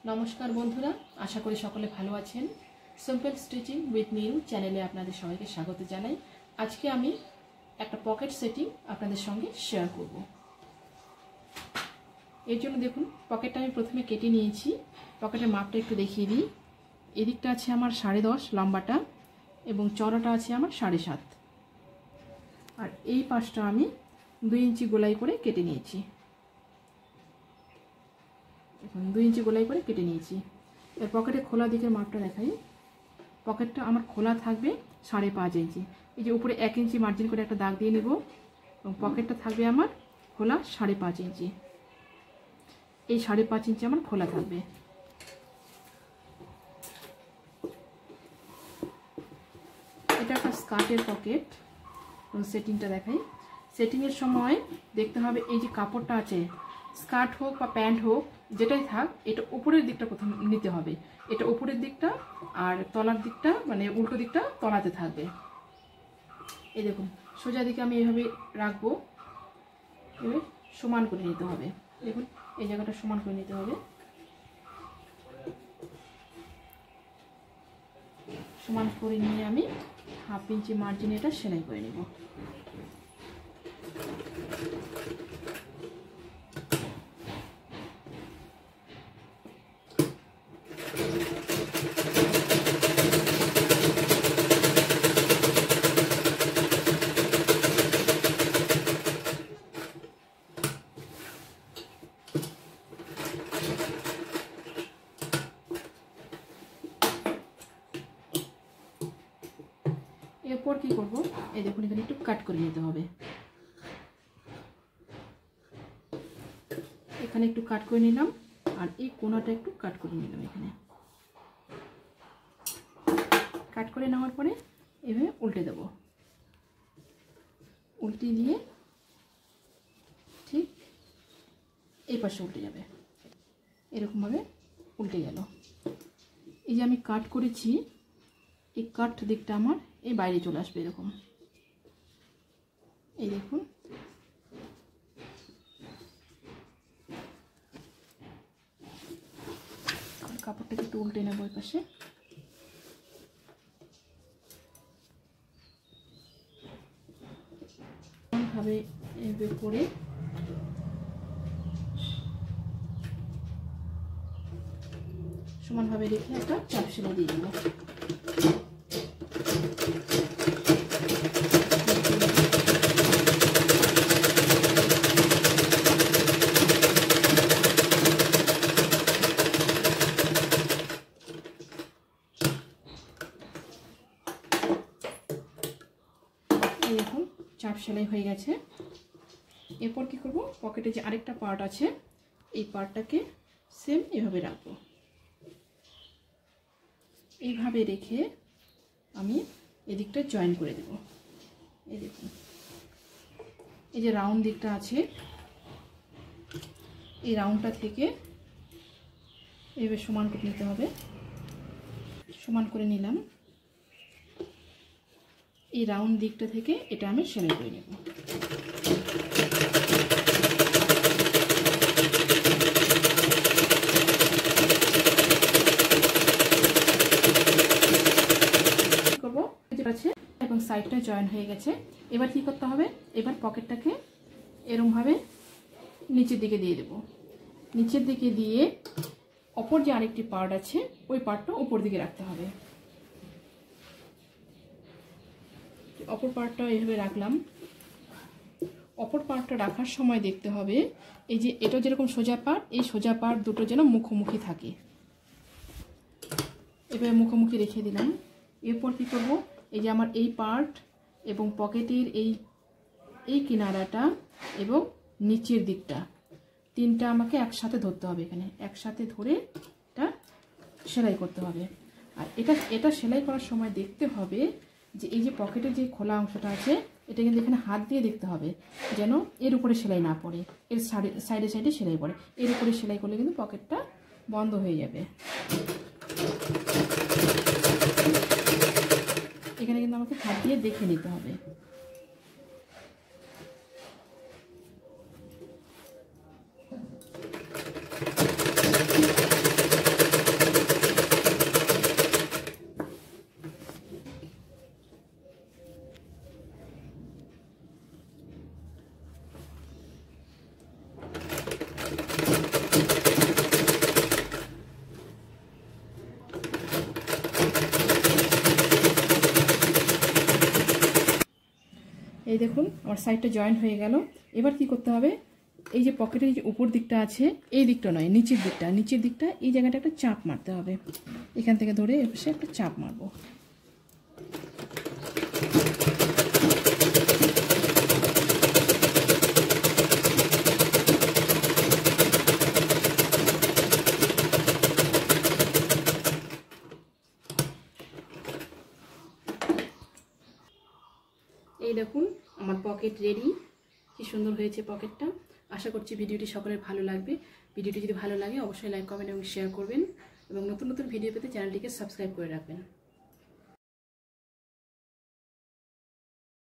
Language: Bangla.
नमस्कार बंधुरा आशा करी सकले भालो आछेन। सिम्पल स्टिचिंग उइथ नीलू चैनेले आपनादेर सबाइके स्वागत जानाई। आज के आमी एक पकेट सेटिंग आपनादेर संगे शेयर करब। एर जोन्नो देखुन पकेटटा आमी प्रथमे केटे नियेछि। पकेटेर मापटा एकटु देखिए दिई। एदिकटा आछे आमार 10.5 लम्बाटा एबं चौड़ाटा आछे आमार 7.5 और এই পাশটা আমি 2 इंची गोलाई करे केटे निয়েছি। এখন 2 इंची गोलाई करे केटे निয়েছি। এর পকেটে খোলা দিকের মাপটা দেখাই। পকেটটা আমার খোলা থাকবে 5.5 इंची। এই যে উপরে 1 इंची মার্জিন করে একটা দাগ দিয়ে নেব এবং পকেটটা থাকবে আমার খোলা 5.5 इंची। এই 5.5 इंची আমার খোলা থাকবে। এটা একটা স্কার্টের পকেট। सेटिंगটা দেখাই। সেটিংয়ের সময় দেখতে হবে এই যে কাপড়টা আছে, স্কার্ট হোক বা প্যান্ট হোক যেটাই থাক, এটা উপরের দিকটা প্রথম নিতে হবে। এটা উপরের দিকটা আর তলার দিকটা মানে উল্টো দিকটা তলাতে থাকবে। এই দেখুন সোজা দিকে আমি এইভাবে রাখবো, এভাবে সমান করে নিতে হবে। দেখুন এই জায়গাটা সমান করে নিতে হবে। সমান করে নিয়ে আমি 1/2 इंची मार्जिन এটা সেলাই করে নেব। এরপর কি করব, এই দেখুন এখানে একটু কাট করে নিতে হবে। এখানে একটু কাট করে নিলাম আর এই কোণাটা একটু কাট করে নিলাম। এখানে কাট করে নেওয়ার পরে এভাবে উল্টে দেব। উল্টে দিয়ে ঠিক এই পাশে উল্টে যাবে। এরকমভাবে উল্টে গেল। এই যে আমি কাট করেছি, এই কাট দিকটা আমার এই বাইরে চলে আসবে এরকম। এই দেখুন কাপড়টাকে একটু উল্টে নেব ওই পাশে। ভাবে এভাবে করে সমানভাবে রেখে একটা চাপ সেলাই দিয়ে দেবো। দেখুন চাপ সেলাই হয়ে গেছে। এরপর কি করব, পকেটে যে আরেকটা পার্ট আছে এই পার্টটাকে সেম এভাবে রাখবো। এইভাবে রেখে আমি এদিকটা জয়েন করে দেব। এই দেখুন এই যে রাউন্ড দিকটা আছে, এই রাউন্ডটা থেকে এইভাবে সমান করে নিতে হবে। সমান করে নিলাম। এই রাউন্ড দিকটা থেকে এটা আমি সেলাই করে নেব। করবো যেটা আছে এবং সাইডটা জয়েন হয়ে গেছে। এবার কি করতে হবে, এবার পকেটটাকে এরকমভাবে নিচের দিকে দিয়ে দেব। নিচের দিকে দিয়ে অপর যে আরেকটি পার্ট আছে ওই পার্টটা উপর দিকে রাখতে হবে। অপর পার্টটা এইভাবে রাখলাম। অপর পার্টটা রাখার সময় দেখতে হবে এই যে এটা যেরকম সোজা পার্ট, এই সোজা পার্ট দুটো যেন মুখোমুখি থাকে। এভাবে মুখোমুখি রেখে দিলাম। এরপর কি করব, এই যে আমার এই পার্ট এবং পকেটের এই কিনারাটা এবং নিচের দিকটা তিনটা আমাকে একসাথে ধরতে হবে। এখানে একসাথে ধরে এটা সেলাই করতে হবে। আর এটা সেলাই করার সময় দেখতে হবে যে এই যে পকেটের যে খোলা অংশটা আছে এটা কিন্তু এখানে হাত দিয়ে দেখতে হবে যেন এর উপরে সেলাই না পড়ে, এর সাইডে সাইডে সেলাই পড়ে। এর উপরে সেলাই করলে কিন্তু পকেটটা বন্ধ হয়ে যাবে। এখানে কিন্তু আমাকে হাত দিয়ে দেখে নিতে হবে। এই দেখুন আমার সাইডটা জয়েন হয়ে গেল। এবার কি করতে হবে, এই যে পকেটের যে উপর দিকটা আছে, এই দিকটা নয়, নিচের দিকটা এই জায়গাটা একটা চাপ মারতে হবে। এখান থেকে ধরে এসে একটা চাপ মারবো। এই দেখুন আমার পকেট রেডি। কি সুন্দর হয়েছে পকেটটা। আশা করছি ভিডিওটি সকলের ভালো লাগবে। ভিডিওটি যদি ভালো লাগে অবশ্যই লাইক, কমেন্ট এবং শেয়ার করবেন এবং নতুন নতুন ভিডিও পেতে চ্যানেলটিকে সাবস্ক্রাইব করে রাখবেন।